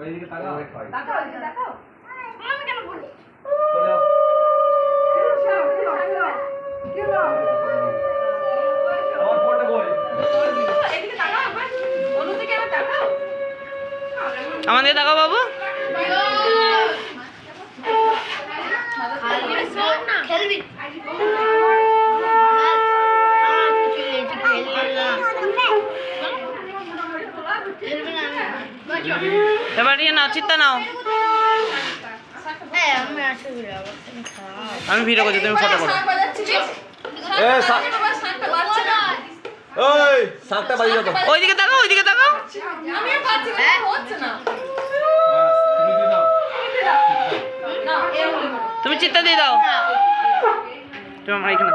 ওইদিকে তাকাও। তাকাও, এই যে তাকাও। আমি কেন বলি? চলো। কি হলো? আমার ফোনটা কই? এদিকে তাকাও একবার। অন্যদিকে আবার তাকাও। আমাদের তাকাও বাবু। খেলবি? এবার ইয়ে নাও, চিত্তা নাও। আমি ভিডিও করছি, তুমি ফটো করো। ওই শাকটা বাজি দাও তো। ওইদিকে তাকাও, ওইদিকে তাকাও। আমিও পাচ্ছি না, হচ্ছে না। তুমি দিয়ে দাও। না, এ হলো। তুমি চিত্তা দিয়ে দাও। তুমি আমার এখানে